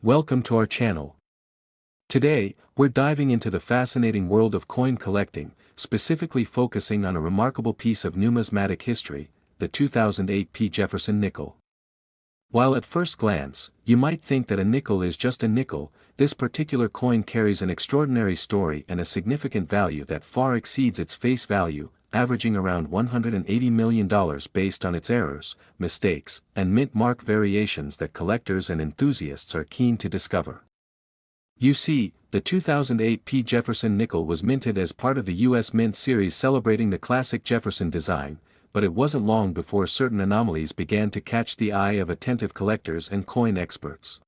Welcome to our channel. Today, we're diving into the fascinating world of coin collecting, specifically focusing on a remarkable piece of numismatic history, the 2008 P. Jefferson nickel. While at first glance, you might think that a nickel is just a nickel, this particular coin carries an extraordinary story and a significant value that far exceeds its face value, averaging around $180 million based on its errors, mistakes, and mint mark variations that collectors and enthusiasts are keen to discover. You see, the 2008 P. Jefferson nickel was minted as part of the U.S. Mint series celebrating the classic Jefferson design, but it wasn't long before certain anomalies began to catch the eye of attentive collectors and coin experts.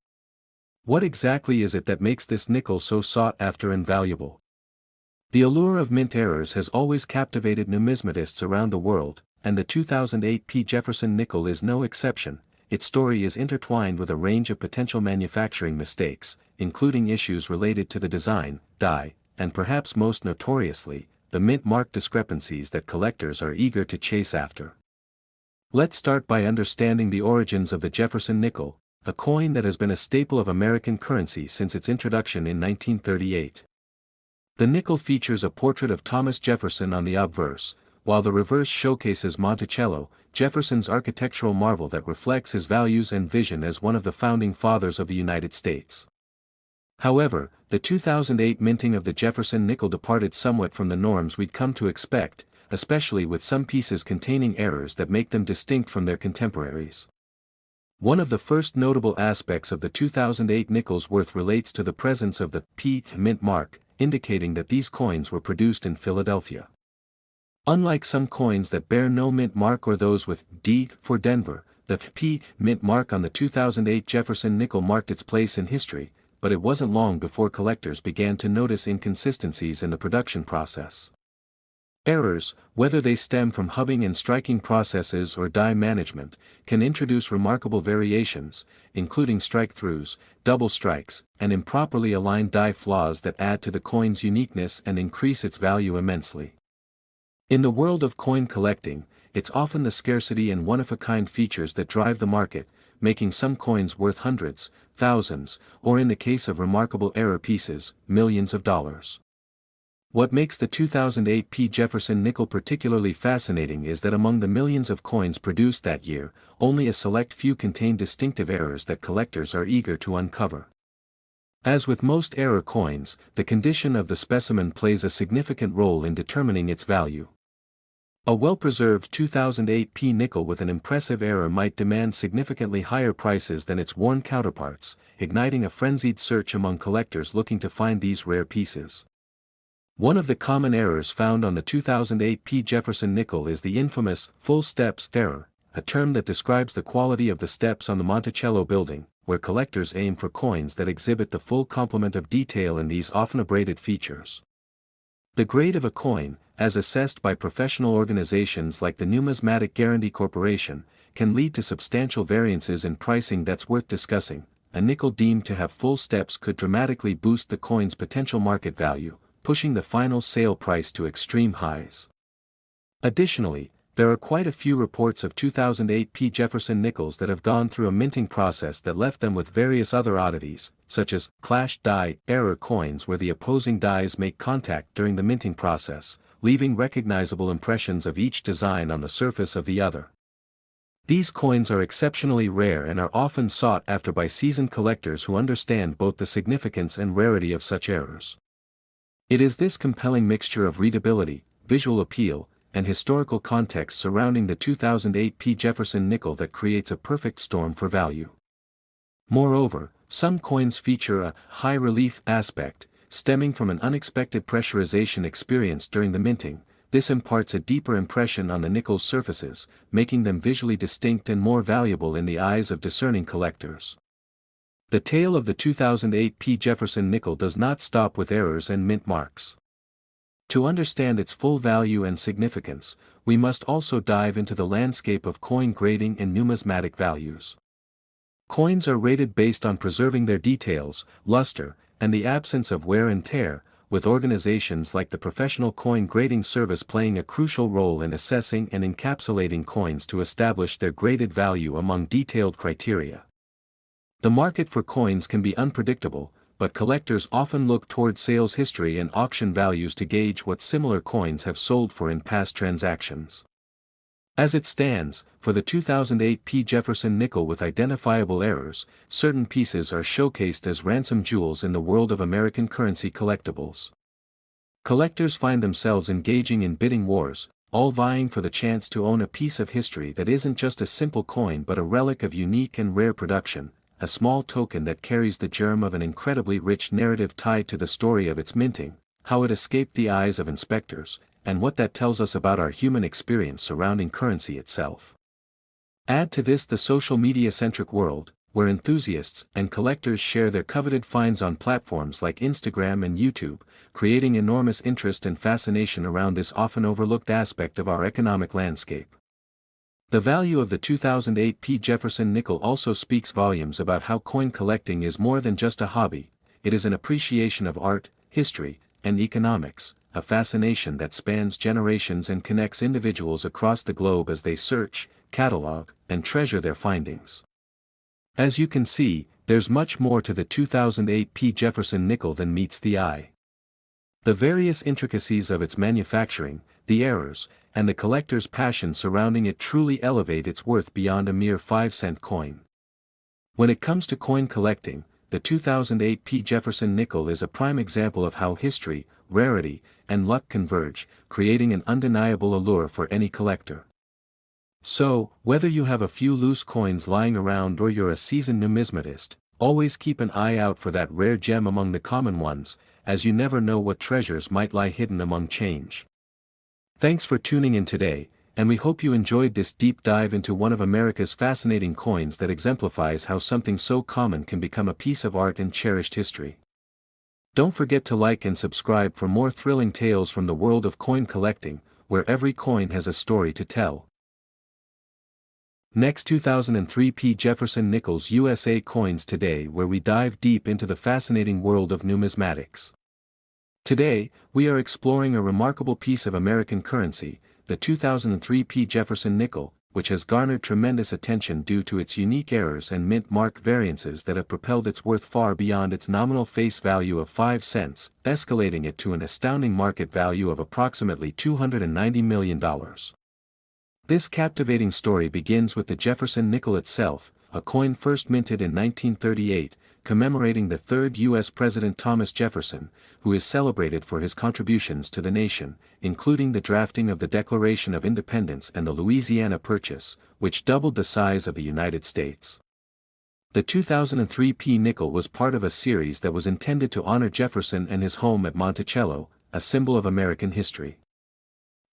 What exactly is it that makes this nickel so sought after and valuable? The allure of mint errors has always captivated numismatists around the world, and the 2008 P. Jefferson nickel is no exception. Its story is intertwined with a range of potential manufacturing mistakes, including issues related to the design, die, and perhaps most notoriously, the mint mark discrepancies that collectors are eager to chase after. Let's start by understanding the origins of the Jefferson nickel, a coin that has been a staple of American currency since its introduction in 1938. The nickel features a portrait of Thomas Jefferson on the obverse, while the reverse showcases Monticello, Jefferson's architectural marvel that reflects his values and vision as one of the founding fathers of the United States. However, the 2008 minting of the Jefferson nickel departed somewhat from the norms we'd come to expect, especially with some pieces containing errors that make them distinct from their contemporaries. One of the first notable aspects of the 2008 nickel's worth relates to the presence of the P mint mark, indicating that these coins were produced in Philadelphia. Unlike some coins that bear no mint mark or those with D for Denver, the P mint mark on the 2008 Jefferson nickel marked its place in history, but it wasn't long before collectors began to notice inconsistencies in the production process. Errors, whether they stem from hubbing and striking processes or die management, can introduce remarkable variations, including strike-throughs, double strikes, and improperly aligned die flaws that add to the coin's uniqueness and increase its value immensely. In the world of coin collecting, it's often the scarcity and one-of-a-kind features that drive the market, making some coins worth hundreds, thousands, or in the case of remarkable error pieces, millions of dollars. What makes the 2008 P. Jefferson nickel particularly fascinating is that among the millions of coins produced that year, only a select few contain distinctive errors that collectors are eager to uncover. As with most error coins, the condition of the specimen plays a significant role in determining its value. A well-preserved 2008 P nickel with an impressive error might demand significantly higher prices than its worn counterparts, igniting a frenzied search among collectors looking to find these rare pieces. One of the common errors found on the 2008 P. Jefferson nickel is the infamous full steps error, a term that describes the quality of the steps on the Monticello building, where collectors aim for coins that exhibit the full complement of detail in these often abraded features. The grade of a coin, as assessed by professional organizations like the Numismatic Guarantee Corporation, can lead to substantial variances in pricing that's worth discussing. A nickel deemed to have full steps could dramatically boost the coin's potential market value, pushing the final sale price to extreme highs. Additionally, there are quite a few reports of 2008 P. Jefferson nickels that have gone through a minting process that left them with various other oddities, such as clashed die error coins where the opposing dies make contact during the minting process, leaving recognizable impressions of each design on the surface of the other. These coins are exceptionally rare and are often sought after by seasoned collectors who understand both the significance and rarity of such errors. It is this compelling mixture of readability, visual appeal, and historical context surrounding the 2008 P. Jefferson nickel that creates a perfect storm for value. Moreover, some coins feature a high-relief aspect, stemming from an unexpected pressurization experienced during the minting. This imparts a deeper impression on the nickel's surfaces, making them visually distinct and more valuable in the eyes of discerning collectors. The tale of the 2008 P. Jefferson nickel does not stop with errors and mint marks. To understand its full value and significance, we must also dive into the landscape of coin grading and numismatic values. Coins are rated based on preserving their details, luster, and the absence of wear and tear, with organizations like the Professional Coin Grading Service playing a crucial role in assessing and encapsulating coins to establish their graded value among detailed criteria. The market for coins can be unpredictable, but collectors often look toward sales history and auction values to gauge what similar coins have sold for in past transactions. As it stands, for the 2008 P. Jefferson nickel with identifiable errors, certain pieces are showcased as ransom jewels in the world of American currency collectibles. Collectors find themselves engaging in bidding wars, all vying for the chance to own a piece of history that isn't just a simple coin but a relic of unique and rare production, a small token that carries the germ of an incredibly rich narrative tied to the story of its minting, how it escaped the eyes of inspectors, and what that tells us about our human experience surrounding currency itself. Add to this the social media-centric world, where enthusiasts and collectors share their coveted finds on platforms like Instagram and YouTube, creating enormous interest and fascination around this often overlooked aspect of our economic landscape. The value of the 2008 P. Jefferson nickel also speaks volumes about how coin collecting is more than just a hobby, it is an appreciation of art, history, and economics, a fascination that spans generations and connects individuals across the globe as they search, catalog, and treasure their findings. As you can see, there's much more to the 2008 P. Jefferson nickel than meets the eye. The various intricacies of its manufacturing, the errors, and the collector's passion surrounding it truly elevate its worth beyond a mere 5-cent coin. When it comes to coin collecting, the 2008 P. Jefferson nickel is a prime example of how history, rarity, and luck converge, creating an undeniable allure for any collector. So, whether you have a few loose coins lying around or you're a seasoned numismatist, always keep an eye out for that rare gem among the common ones, as you never know what treasures might lie hidden among change. Thanks for tuning in today, and we hope you enjoyed this deep dive into one of America's fascinating coins that exemplifies how something so common can become a piece of art and cherished history. Don't forget to like and subscribe for more thrilling tales from the world of coin collecting, where every coin has a story to tell. Next, 2003 P. Jefferson Nickels USA coins today, where we dive deep into the fascinating world of numismatics. Today, we are exploring a remarkable piece of American currency, the 2003 P. Jefferson nickel, which has garnered tremendous attention due to its unique errors and mint mark variances that have propelled its worth far beyond its nominal face value of 5 cents, escalating it to an astounding market value of approximately $290 million. This captivating story begins with the Jefferson nickel itself, a coin first minted in 1938, commemorating the third U.S. President Thomas Jefferson, who is celebrated for his contributions to the nation, including the drafting of the Declaration of Independence and the Louisiana Purchase, which doubled the size of the United States. The 2003 P. nickel was part of a series that was intended to honor Jefferson and his home at Monticello, a symbol of American history.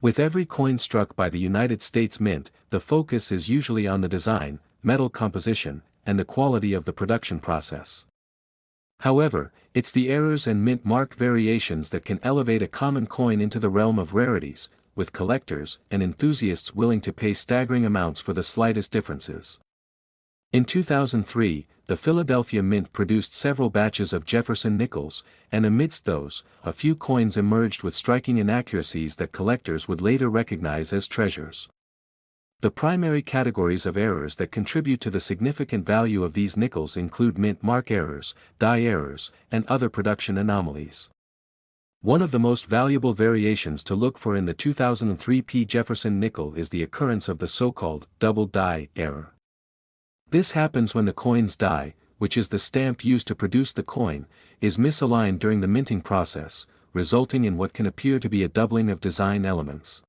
With every coin struck by the United States Mint, the focus is usually on the design, metal composition, and the quality of the production process. However, it's the errors and mint mark variations that can elevate a common coin into the realm of rarities, with collectors and enthusiasts willing to pay staggering amounts for the slightest differences. In 2003, the Philadelphia Mint produced several batches of Jefferson nickels, and amidst those, a few coins emerged with striking inaccuracies that collectors would later recognize as treasures. The primary categories of errors that contribute to the significant value of these nickels include mint mark errors, die errors, and other production anomalies. One of the most valuable variations to look for in the 2003 P. Jefferson nickel is the occurrence of the so-called double die error. This happens when the coin's die, which is the stamp used to produce the coin, is misaligned during the minting process, resulting in what can appear to be a doubling of design elements.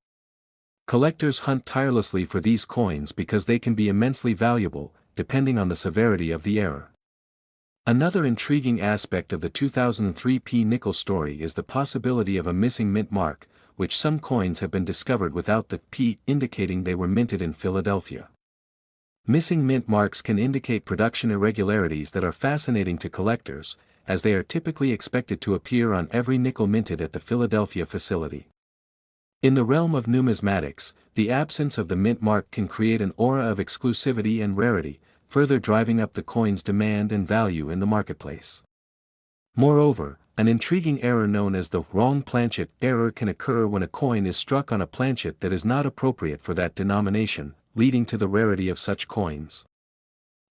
Collectors hunt tirelessly for these coins because they can be immensely valuable, depending on the severity of the error. Another intriguing aspect of the 2003 P. nickel story is the possibility of a missing mint mark, which some coins have been discovered without the P indicating they were minted in Philadelphia. Missing mint marks can indicate production irregularities that are fascinating to collectors, as they are typically expected to appear on every nickel minted at the Philadelphia facility. In the realm of numismatics, the absence of the mint mark can create an aura of exclusivity and rarity, further driving up the coin's demand and value in the marketplace. Moreover, an intriguing error known as the wrong planchet error can occur when a coin is struck on a planchet that is not appropriate for that denomination, leading to the rarity of such coins.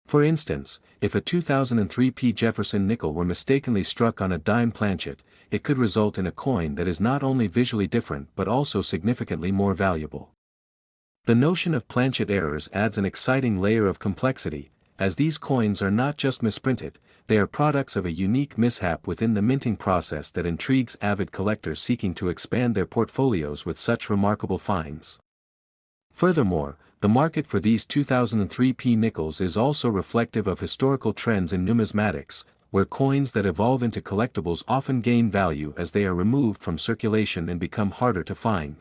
For instance, if a 2003 P. Jefferson nickel were mistakenly struck on a dime planchet, it could result in a coin that is not only visually different but also significantly more valuable. The notion of planchet errors adds an exciting layer of complexity, as these coins are not just misprinted, they are products of a unique mishap within the minting process that intrigues avid collectors seeking to expand their portfolios with such remarkable finds. Furthermore, the market for these 2003 P nickels is also reflective of historical trends in numismatics, where coins that evolve into collectibles often gain value as they are removed from circulation and become harder to find.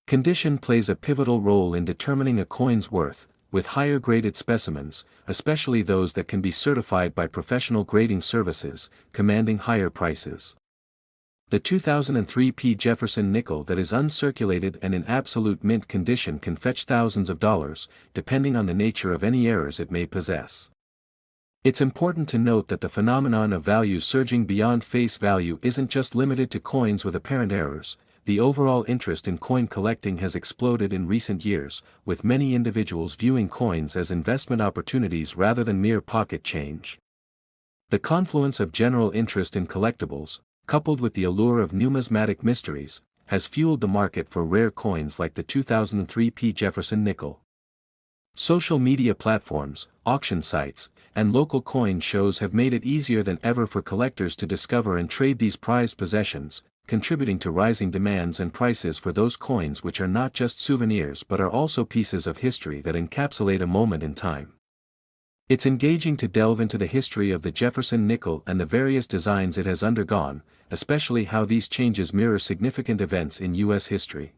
Condition plays a pivotal role in determining a coin's worth, with higher graded specimens, especially those that can be certified by professional grading services, commanding higher prices. The 2003 P. Jefferson nickel that is uncirculated and in absolute mint condition can fetch thousands of dollars, depending on the nature of any errors it may possess. It's important to note that the phenomenon of value surging beyond face value isn't just limited to coins with apparent errors. The overall interest in coin collecting has exploded in recent years, with many individuals viewing coins as investment opportunities rather than mere pocket change. The confluence of general interest in collectibles, coupled with the allure of numismatic mysteries, has fueled the market for rare coins like the 2003 P. Jefferson nickel. Social media platforms, auction sites, and local coin shows have made it easier than ever for collectors to discover and trade these prized possessions, contributing to rising demands and prices for those coins which are not just souvenirs but are also pieces of history that encapsulate a moment in time. It's engaging to delve into the history of the Jefferson nickel and the various designs it has undergone, especially how these changes mirror significant events in U.S. history.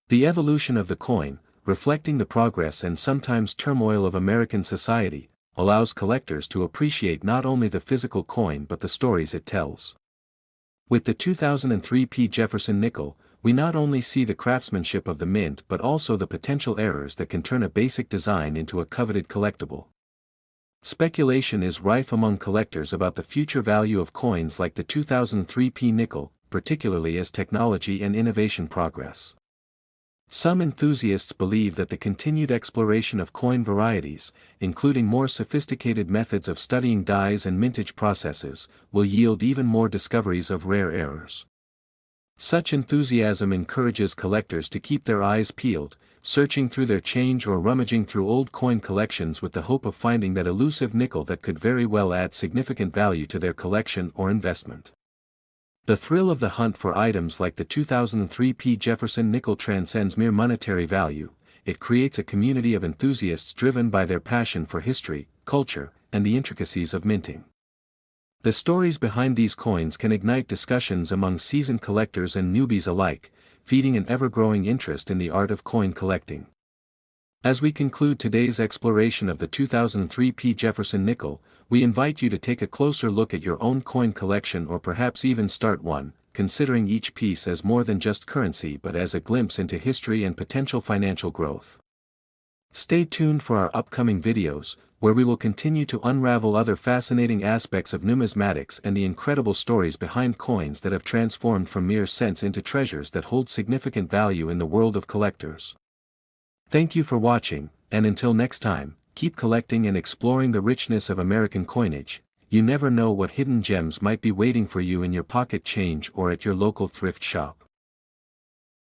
The evolution of the coin, reflecting the progress and sometimes turmoil of American society, allows collectors to appreciate not only the physical coin but the stories it tells. With the 2003 P. Jefferson nickel, we not only see the craftsmanship of the mint but also the potential errors that can turn a basic design into a coveted collectible. Speculation is rife among collectors about the future value of coins like the 2003 P. nickel, particularly as technology and innovation progress. Some enthusiasts believe that the continued exploration of coin varieties, including more sophisticated methods of studying dyes and mintage processes, will yield even more discoveries of rare errors. Such enthusiasm encourages collectors to keep their eyes peeled, searching through their change or rummaging through old coin collections with the hope of finding that elusive nickel that could very well add significant value to their collection or investment. The thrill of the hunt for items like the 2003 P. Jefferson nickel transcends mere monetary value. It creates a community of enthusiasts driven by their passion for history, culture, and the intricacies of minting. The stories behind these coins can ignite discussions among seasoned collectors and newbies alike, feeding an ever-growing interest in the art of coin collecting. As we conclude today's exploration of the 2003 P. Jefferson nickel, we invite you to take a closer look at your own coin collection or perhaps even start one, considering each piece as more than just currency but as a glimpse into history and potential financial growth. Stay tuned for our upcoming videos, where we will continue to unravel other fascinating aspects of numismatics and the incredible stories behind coins that have transformed from mere cents into treasures that hold significant value in the world of collectors. Thank you for watching, and until next time, keep collecting and exploring the richness of American coinage. You never know what hidden gems might be waiting for you in your pocket change or at your local thrift shop.